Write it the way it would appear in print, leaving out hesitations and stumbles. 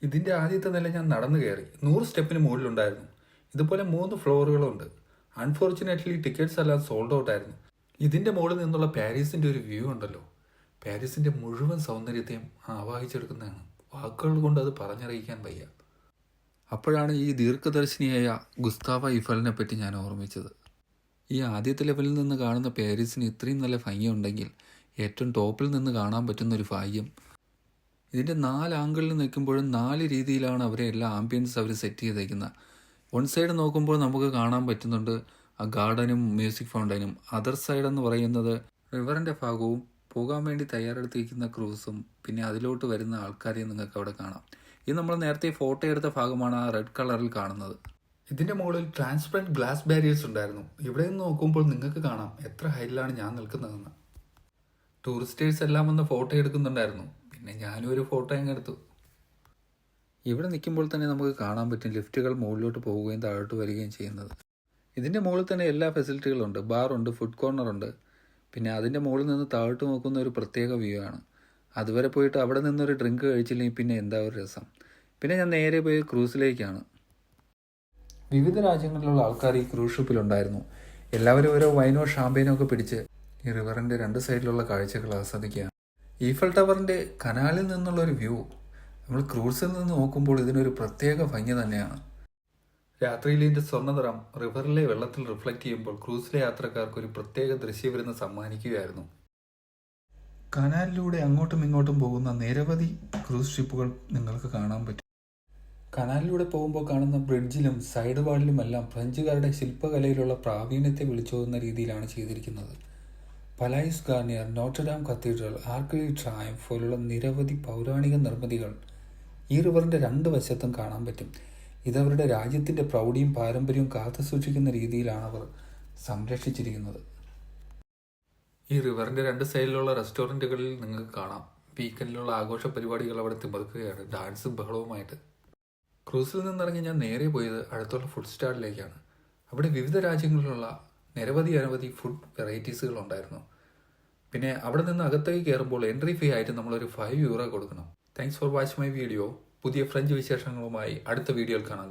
ഇതിൻ്റെ ആദ്യത്തെ നില ഞാൻ നടന്നു കയറി 100 സ്റ്റെപ്പിന് മുകളിലുണ്ടായിരുന്നു. ഇതുപോലെ 3 ഫ്ലോറുകളുണ്ട്. അൺഫോർച്ചുനേറ്റ്ലി ടിക്കറ്റ്സ് എല്ലാം സോൾഡ് ഔട്ട് ആയിരുന്നു. ഇതിൻ്റെ മുകളിൽ നിന്നുള്ള പാരീസിൻ്റെ ഒരു വ്യൂ ഉണ്ടല്ലോ, പാരീസിൻ്റെ മുഴുവൻ സൗന്ദര്യത്തെയും ആവാഹിച്ചെടുക്കുന്നതാണ്. വാക്കുകൾ കൊണ്ട് അത് പറഞ്ഞറിയിക്കാൻ വയ്യ. അപ്പോഴാണ് ഈ ദീർഘദർശിനിയായ ഗുസ്താവ ഇഫലിനെ പറ്റി ഞാൻ ഓർമ്മിച്ചത്. ഈ ആദ്യത്തെ ലെവലിൽ നിന്ന് കാണുന്ന പാരീസിന് ഇത്രയും നല്ല ഭംഗിയുണ്ടെങ്കിൽ ഏറ്റവും ടോപ്പിൽ നിന്ന് കാണാൻ പറ്റുന്നൊരു ഭാഗ്യം. ഇതിൻ്റെ 4 ആംഗിളിൽ നിൽക്കുമ്പോഴും 4 രീതിയിലാണ് അവരെ എല്ലാ ആംബിയൻസ് അവർ സെറ്റ് ചെയ്തേക്കുന്നത്. വൺ സൈഡ് നോക്കുമ്പോൾ നമുക്ക് കാണാൻ പറ്റുന്നുണ്ട് ആ ഗാർഡനും മ്യൂസിക് ഫൗണ്ടനും. അതർ സൈഡ് എന്ന് പറയുന്നത് റിവറിൻ്റെ ഭാഗവും പോകാൻ വേണ്ടി തയ്യാറെടുത്തിരിക്കുന്ന ക്രൂസും പിന്നെ അതിലോട്ട് വരുന്ന ആൾക്കാരെയും നിങ്ങൾക്ക് അവിടെ കാണാം. ഇത് നമ്മൾ നേരത്തെ ഫോട്ടോ എടുത്ത ഭാഗമാണ് ആ റെഡ് കളറിൽ കാണുന്നത്. ഇതിൻ്റെ മുകളിൽ ട്രാൻസ്പെറൻറ്റ് ഗ്ലാസ് ബാരിയേഴ്സ് ഉണ്ടായിരുന്നു. ഇവിടെ നിന്ന് നോക്കുമ്പോൾ നിങ്ങൾക്ക് കാണാം എത്ര ഹൈറ്റിലാണ് ഞാൻ നിൽക്കുന്നതെന്ന്. ടൂറിസ്റ്റേഴ്സ് എല്ലാം വന്ന് ഫോട്ടോ എടുക്കുന്നുണ്ടായിരുന്നു. പിന്നെ ഞാനും ഒരു ഫോട്ടോ അങ്ങ് എടുത്തു. ഇവിടെ നിൽക്കുമ്പോൾ തന്നെ നമുക്ക് കാണാൻ പറ്റും ലിഫ്റ്റുകൾ മുകളിലോട്ട് പോവുകയും താഴോട്ട് വരികയും ചെയ്യുന്നത്. ഇതിൻ്റെ മുകളിൽ തന്നെ എല്ലാ ഫെസിലിറ്റികളുണ്ട്. ബാറുണ്ട്, ഫുഡ് കോർണറുണ്ട്. പിന്നെ അതിൻ്റെ മുകളിൽ നിന്ന് താഴോട്ട് നോക്കുന്ന ഒരു പ്രത്യേക വ്യൂ ആണ്. അതുവരെ പോയിട്ട് അവിടെ നിന്നൊരു ഡ്രിങ്ക് കഴിച്ചില്ലെങ്കിൽ പിന്നെ എന്താ ഒരു രസം. പിന്നെ ഞാൻ നേരെ പോയി ക്രൂസിലേക്കാണ്. വിവിധ രാജ്യങ്ങളിലുള്ള ആൾക്കാർ ഈ ക്രൂസ് ഷിപ്പിലുണ്ടായിരുന്നു. എല്ലാവരും ഓരോ വൈനോ ഷാമ്പയിനോ ഒക്കെ പിടിച്ച് ഈ റിവറിൻ്റെ 2 സൈഡിലുള്ള കാഴ്ചകൾ ആസ്വദിക്കുകയാണ്. ഈഫൽ ടവറിൻ്റെ കനാലിൽ നിന്നുള്ള ഒരു വ്യൂ നമ്മൾ ക്രൂസിൽ നിന്ന് നോക്കുമ്പോൾ ഇതിനൊരു പ്രത്യേക ഭംഗി തന്നെയാണ്. രാത്രിയിൽ ഇതിൻ്റെ സ്വർണ്ണനിറം റിവറിലെ വെള്ളത്തിൽ റിഫ്ലക്റ്റ് ചെയ്യുമ്പോൾ ക്രൂസിലെ യാത്രക്കാർക്ക് ഒരു പ്രത്യേക ദൃശ്യവിരുന്ന് സമ്മാനിക്കുകയായിരുന്നു. കനാലിലൂടെ അങ്ങോട്ടും ഇങ്ങോട്ടും പോകുന്ന നിരവധി ക്രൂസ് ഷിപ്പുകൾ നിങ്ങൾക്ക് കാണാൻ പറ്റും. കനാലിലൂടെ പോകുമ്പോൾ കാണുന്ന ബ്രിഡ്ജിലും സൈഡ് വാളിലുമെല്ലാം ഫ്രഞ്ചുകാരുടെ ശില്പകലയിലുള്ള പ്രാവീണ്യത്തെ വിളിച്ചോതുന്ന രീതിയിലാണ് ചെയ്തിരിക്കുന്നത്. പലായിസ് ഗാർണിയർ, നോട്ടർഡാം കത്തീഡ്രൽ, ആർക്ക് ഡി ട്രയംഫ് പോലുള്ള നിരവധി പൗരാണിക നിർമ്മിതികൾ ഈ റിവറിൻ്റെ 2 വശത്തും കാണാൻ പറ്റും. ഇതവരുടെ രാജ്യത്തിൻ്റെ പ്രൗഢിയും പാരമ്പര്യവും കാത്തുസൂക്ഷിക്കുന്ന രീതിയിലാണ് അവർ സംരക്ഷിച്ചിരിക്കുന്നത്. ഈ റിവറിൻ്റെ 2 സൈഡിലുള്ള റെസ്റ്റോറൻറ്റുകളിൽ നിങ്ങൾക്ക് കാണാം വീക്കെൻഡിലുള്ള ആഘോഷ പരിപാടികൾ അവിടെ തിമിർക്കുകയാണ്, ഡാൻസും ബഹളവുമായിട്ട്. ക്രൂസിൽ നിന്നിറങ്ങി ഞാൻ നേരെ പോയത് അടുത്തുള്ള ഫുഡ് സ്റ്റാളിലേക്കാണ്. അവിടെ വിവിധ രാജ്യങ്ങളിലുള്ള നിരവധി ഫുഡ് വെറൈറ്റീസുകൾ ഉണ്ടായിരുന്നു. പിന്നെ അവിടെ നിന്ന് അകത്തേക്ക് കയറുമ്പോൾ എൻട്രി ഫീ ആയിട്ട് നമ്മളൊരു €5 കൊടുക്കണം. Thanks for watching my video. പുതിയ ഫ്രഞ്ച് വിശേഷങ്ങളുമായി അടുത്ത വീഡിയോയിൽ കാണാം.